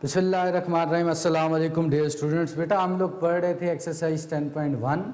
बिस्मिल्लाहिर्रहमानिर्रहीम। अस्सलाम वालेकुम डियर स्टूडेंट्स। बेटा हम लोग पढ़ रहे थे एक्सरसाइज 10.1,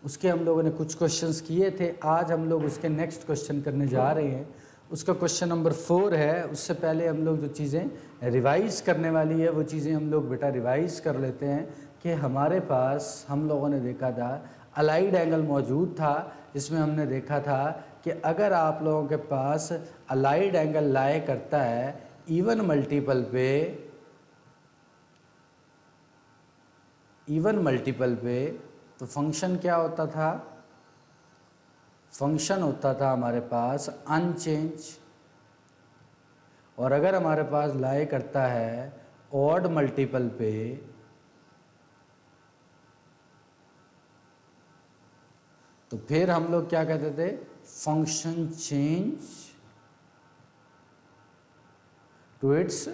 उसके हम लोगों ने कुछ क्वेश्चंस किए थे। आज हम लोग उसके नेक्स्ट क्वेश्चन करने जा रहे हैं। उसका क्वेश्चन नंबर 4 है। उससे पहले हम लोग जो चीज़ें रिवाइज करने वाली है वो चीज़ें हम लोग बेटा रिवाइज कर लेते हैं कि हमारे पास हम लोगों ने देखा था अलाइड एंगल मौजूद था, जिसमें हमने देखा था कि अगर आप लोगों के पास अलाइड एंगल लाए करता है इवन मल्टीपल पे तो फंक्शन क्या होता था? फंक्शन होता था हमारे पास अनचेंज। और अगर हमारे पास लाए करता है ऑड मल्टीपल पे तो फिर हम लोग क्या कहते थे? फंक्शन चेंज टू इट्स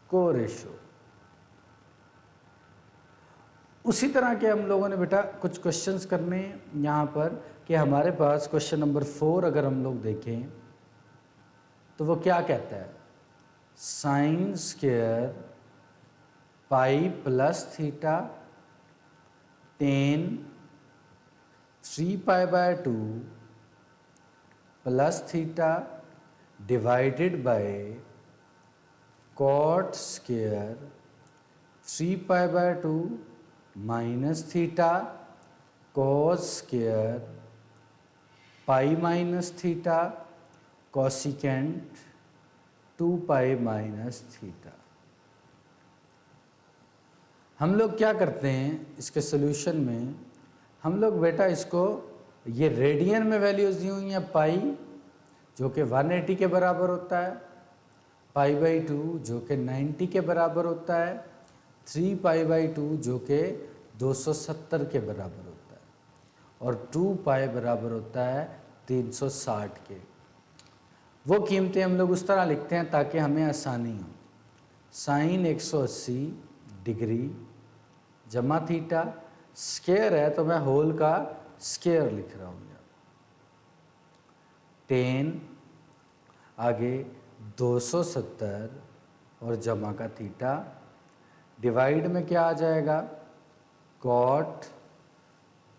कोरेशो। उसी तरह के हम लोगों ने बेटा कुछ क्वेश्चंस करने यहाँ पर कि हमारे पास क्वेश्चन नंबर 4 अगर हम लोग देखें तो वो क्या कहता है? Sine square pi plus theta tan 3π/2 plus theta divided by cot square 3π/2 minus theta cos square pi minus theta cosecant 2π minus theta. हम लोग क्या करते हैं इसके सोल्यूशन में? हम लोग बेटा इसको ये रेडियन में वैल्यूज दी हुई हैं, पाई जो कि 180 के बराबर होता है, π/2 जो कि 90 के बराबर होता है, 3π/2 जो कि 270 के बराबर होता है और 2π बराबर होता है 360 के। वो कीमतें हम लोग उस तरह लिखते हैं ताकि हमें आसानी हो। साइन 180 डिग्री जमा थीटा, स्क्वायर है तो मैं होल का स्क्वायर लिख रहा हूँ। 10 आगे 270 और जमा का थीटा डिवाइड में क्या आ जाएगा? कॉट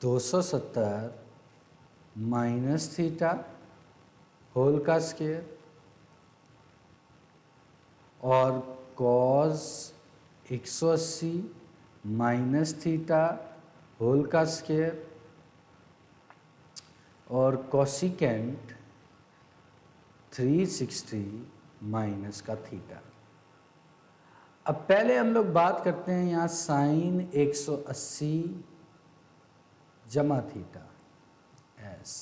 270 माइनस थीटा होल का स्क्वायर और कॉस 180 माइनस थीटा होल का स्क्वायर और कॉसिकेंट 360 माइनस का थीटा। अब पहले हम लोग बात करते हैं यहाँ साइन 180 जमा थीटा एस,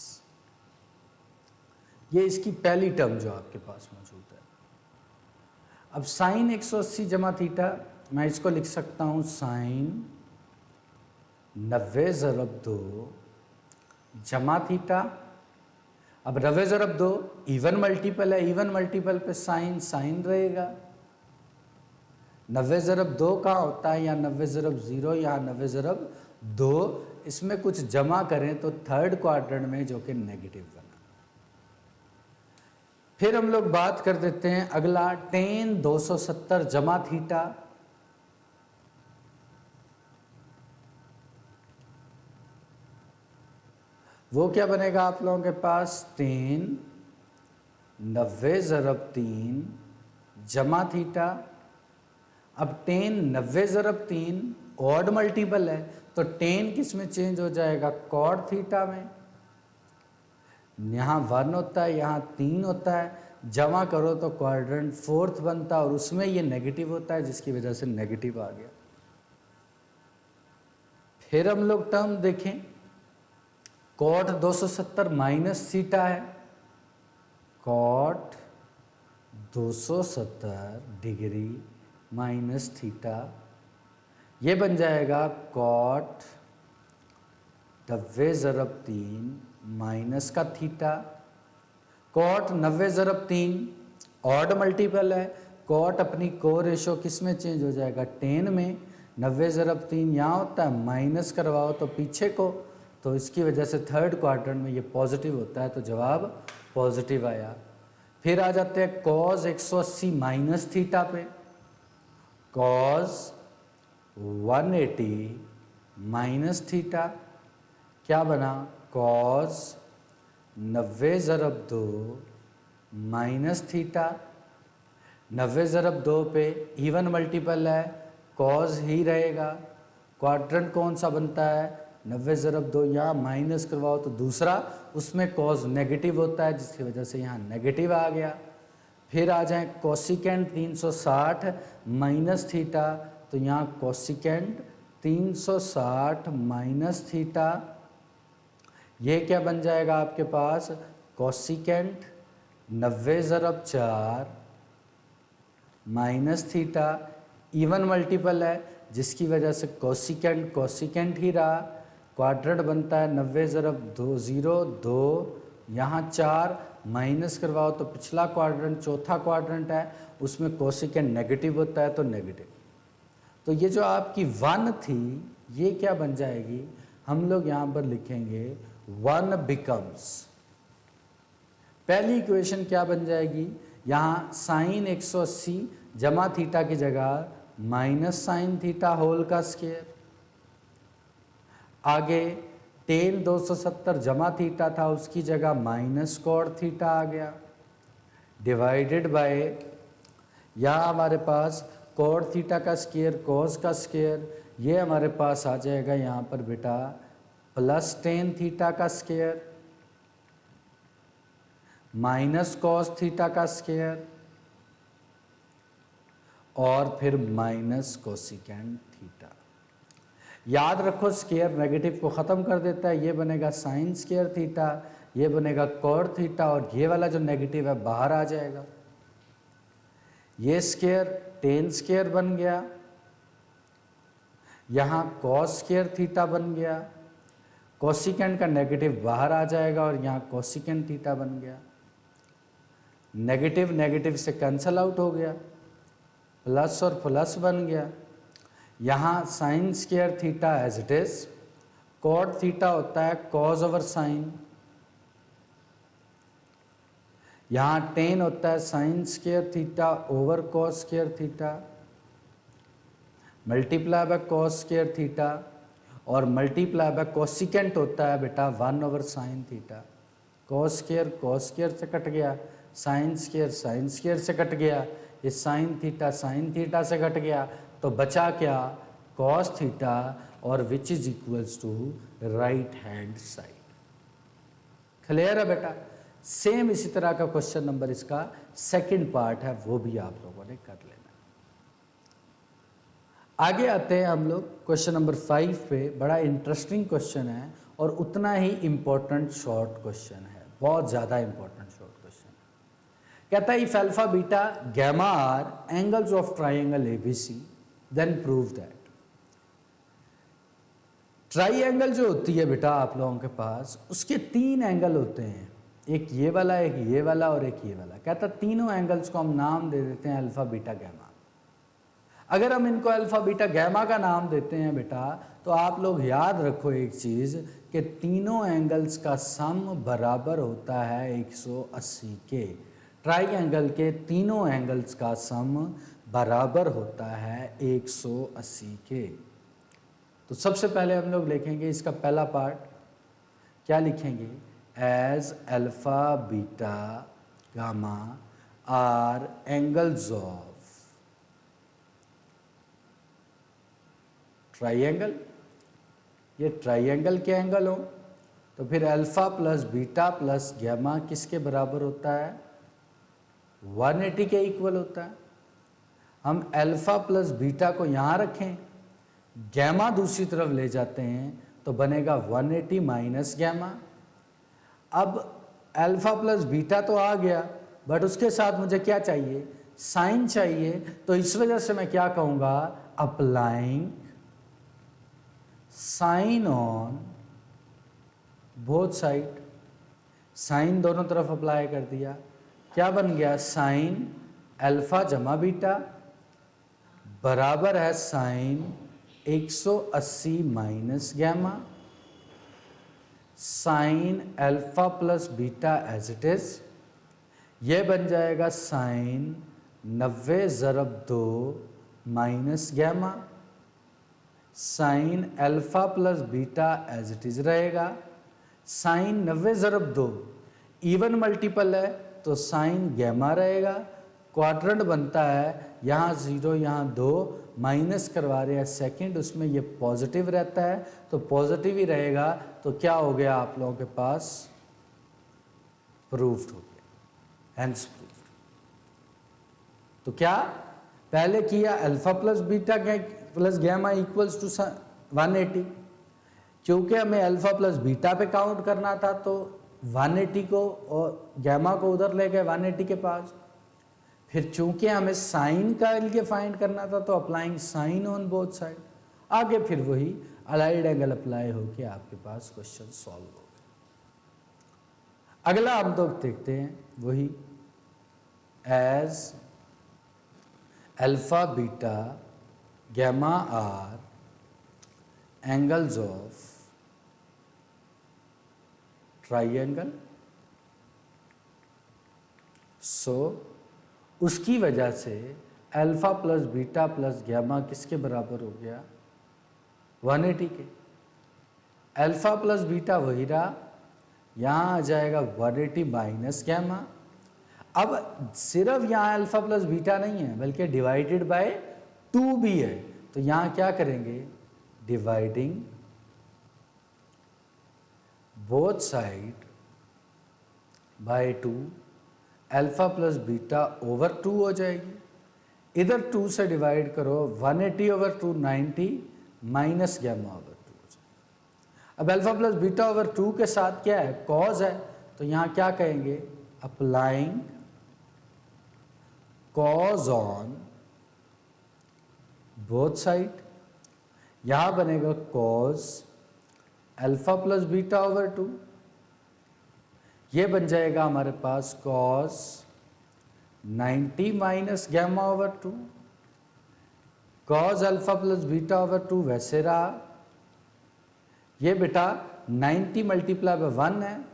ये इसकी पहली टर्म जो आपके पास मौजूद है। अब साइन 180 जमा थीटा मैं इसको लिख सकता हूँ साइन 90/2 जमा थीटा। अब 90/2 इवन मल्टीपल है, इवन मल्टीपल पे साइन साइन रहेगा। 90/2 कहाँ होता है? या 90/0 या 90/2, इसमें कुछ जमा करें तो थर्ड क्वाड्रेंट में जो कि नेगेटिव बना। फिर हम लोग बात कर देते हैं अगला tan 270 जमा थीटा। वो क्या बनेगा आप लोगों के पास? tan 90/3 जमा थीटा। अब tan 90/3 ऑड मल्टीपल है तो tan किस में चेंज हो जाएगा? कॉड थीटा में। यहाँ 1 होता है, यहाँ 3 होता है, जमा करो तो क्वाड्रेंट 4th बनता है और उसमें ये नेगेटिव होता है जिसकी वजह से नेगेटिव आ गया। फिर हम लोग टर्म देखें, कॉट 270 माइनस थीटा है, कॉट 270 डिग्री माइनस थीटा, ये बन जाएगा कॉट 90/3 माइनस का थीटा। कॉट 90/3 ऑड मल्टीपल है, कॉट अपनी को रेशो किस में चेंज हो जाएगा? tan में। 90/3 यहाँ होता है, माइनस करवाओ तो पीछे को, तो इसकी वजह से थर्ड क्वाड्रेंट में ये पॉजिटिव होता है तो जवाब पॉजिटिव आया। फिर आ जाते हैं कॉस 180 माइनस थीटा पे। कॉस 180 माइनस थीटा, क्या बना कॉस 90 ज़रब 2 माइनस थीटा। 90 ज़रब 2 पे इवन मल्टीपल है, कॉस ही रहेगा। क्वाड्रेंट कौन सा बनता है 90 ज़रब 2, यहाँ माइनस करवाओ तो दूसरा, उसमें कॉस नेगेटिव होता है जिसकी वजह से यहाँ नेगेटिव आ गया। फिर आ जाए कोसिकेंट 360 माइनस थीटा, तो यहाँ कोसिकेंट 360 माइनस थीटा, ये क्या बन जाएगा आपके पास कोसिकेंट 90 ज़रब 4 माइनस थीटा। इवन मल्टीपल है जिसकी वजह से कोसिकेंट कोसिकेंट ही रहा। क्वाड्रेंट बनता है 90 ज़रब 2 0 2, यहाँ 4 माइनस करवाओ तो पिछला क्वाड्रेंट चौथा क्वाड्रेंट है, उसमें कोसिकेंट नेगेटिव होता है तो नेगेटिव। तो ये जो आपकी 1 थी ये क्या बन जाएगी, हम लोग यहाँ पर लिखेंगे 1 बिकम्स, पहली इक्वेशन क्या बन जाएगी, यहाँ साइन 180 जमा थीटा की जगह माइनस साइन थीटा होल का स्क्वायर। आगे टेन 270 जमा थीटा था, उसकी जगह माइनस कॉड थीटा आ गया, डिवाइडेड बाय यहाँ हमारे पास कॉड थीटा का स्क्वायर कॉस का स्क्वायर, ये हमारे पास आ जाएगा यहाँ पर बेटा प्लस टेन थीटा का स्क्वायर माइनस कॉस थीटा का स्क्वायर और फिर माइनस कोसिकेंट थीटा। याद रखो स्क्वायर नेगेटिव को ख़त्म कर देता है, ये बनेगा साइन स्क्वायर थीटा, ये बनेगा कॉड थीटा और ये वाला जो नेगेटिव है बाहर आ जाएगा। ये स्क्वायर टेन स्क्वायर बन गया, यहाँ कॉस स्क्वायर थीटा बन गया, कोसिकेंट का नेगेटिव बाहर आ जाएगा और यहाँ कोसिकेंट थीटा बन गया। नेगेटिव नेगेटिव से कैंसल आउट हो गया, प्लस और प्लस बन गया। यहाँ sine square theta as it is, cot theta होता है कॉज ओवर साइन, यहाँ टेन होता है sine square theta over cos square theta, multiply by cos square theta और मल्टीप्लाई बाय कोसिकेंट होता है बेटा 1 over sine theta. Cos square से कट गया, साइन स्क्वायर से कट गया, ये साइन थीटा से कट गया, तो बचा क्या कॉस थीटा और which is equals to right hand side. Clear है बेटा। सेम इसी तरह का क्वेश्चन नंबर इसका सेकंड पार्ट है, वो भी आप लोगों ने कर लेना। आगे आते हैं हम लोग क्वेश्चन नंबर 5 पे। बड़ा इंटरेस्टिंग क्वेश्चन है और उतना ही इंपॉर्टेंट शॉर्ट क्वेश्चन है, बहुत ज़्यादा इंपॉर्टेंट शॉर्ट क्वेश्चन। कहता है if alpha beta gamma are angles of triangle ABC then prove that. Triangle जो होती है बेटा आप लोगों के पास, उसके 3 एंगल होते हैं, एक ये वाला, एक ये वाला और एक ये वाला। कहता तीनों एंगल्स को हम नाम दे देते हैं अल्फा बीटा गैमा। अगर हम इनको अल्फा बीटा गैमा का नाम देते हैं बेटा, तो आप लोग याद रखो एक चीज़ कि तीनों एंगल्स का सम बराबर होता है 180 के। ट्राइंगल के तीनों एंगल्स का सम बराबर होता है 180 के। तो सबसे पहले हम लोग लिखेंगे इसका पहला पार्ट, क्या लिखेंगे, as alpha beta gamma are angles of triangle. ये ट्राइंगल के एंगल हो तो फिर alpha plus beta plus gamma किसके बराबर होता है, 180 के इक्वल होता है। हम अल्फा प्लस बीटा को यहाँ रखें, गैमा दूसरी तरफ ले जाते हैं तो बनेगा 180 माइनस गैमा। अब अल्फा प्लस बीटा तो आ गया, बट उसके साथ मुझे क्या चाहिए, साइन चाहिए। तो इस वजह से मैं क्या कहूँगा, applying sine on both side. Sine दोनों तरफ अप्लाई कर दिया, क्या बन गया, साइन अल्फा जमा बीटा बराबर है sine 180 minus gamma, sine alpha plus beta as it is, ये बन जाएगा साइन 90 ज़रब 2 minus gamma sine alpha plus beta as it is रहेगा। साइन 90 ज़रब 2 इवन मल्टीपल है तो साइन गैमा रहेगा। क्वाड्रेंट बनता है, यहाँ 0 यहाँ 2, माइनस करवा रहे हैं सेकंड, उसमें ये पॉजिटिव रहता है तो पॉजिटिव ही रहेगा। तो क्या हो गया आप लोगों के पास, प्रूफ्ड हो गया, हेंस प्रूफ्ड। तो क्या पहले किया alpha plus beta plus gamma equals to 180, क्योंकि हमें अल्फा प्लस बीटा पे काउंट करना था तो 180 को और गैमा को उधर ले गए 180 के पास। फिर चूंकि हमें साइन का लिए फाइंड करना था तो applying sine on both side, आगे फिर वही अलाइड एंगल अप्लाई होके आपके पास क्वेश्चन सॉल्व हो गया। अगला हम लोग देखते हैं वही as alpha beta gamma are angles of triangle. So उसकी वजह से alpha plus beta plus gamma किसके बराबर हो गया, 180 के। अल्फा प्लस बीटा वही रहा, यहाँ आ जाएगा 180 माइनस गैमा। अब सिर्फ यहाँ अल्फा प्लस बीटा नहीं है बल्कि डिवाइडेड बाय 2 भी है, तो यहाँ क्या करेंगे, dividing both side by 2, alpha plus beta over 2 हो जाएगी। इधर 2 से डिवाइड करो, 180 ओवर 2 90 माइनस गैमा ओवर 2 हो जाएगा। अब अल्फा प्लस बीटा ओवर 2 के साथ क्या है, कॉज है, तो यहाँ क्या कहेंगे, applying cos on both side. यहां बनेगा cos alpha plus beta over 2, ये बन जाएगा हमारे पास cos 90 minus gamma over 2। Cos alpha plus beta over 2 वैसे रहा, ये बेटा 90 मल्टीप्लाई बाय 1 है,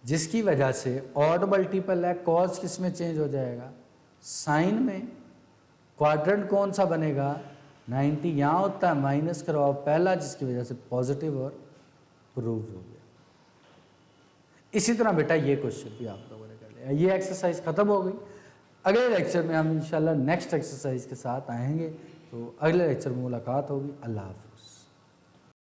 जिसकी वजह से ऑड मल्टीपल है, कॉज किस में चेंज हो जाएगा, साइन में। क्वाड्रेंट कौन सा बनेगा, 90 यहाँ होता है, माइनस करवाओ पहला, जिसकी वजह से पॉजिटिव और प्रूव हो गया। इसी तरह बेटा ये क्वेश्चन भी आप लोगों ने कर लिया। ये एक्सरसाइज खत्म हो गई। अगले लेक्चर में हम इंशाल्लाह नेक्स्ट एक्सरसाइज के साथ आएंगे, तो अगले लेक्चर में मुलाकात होगी। अल्लाह हाफ़िज़।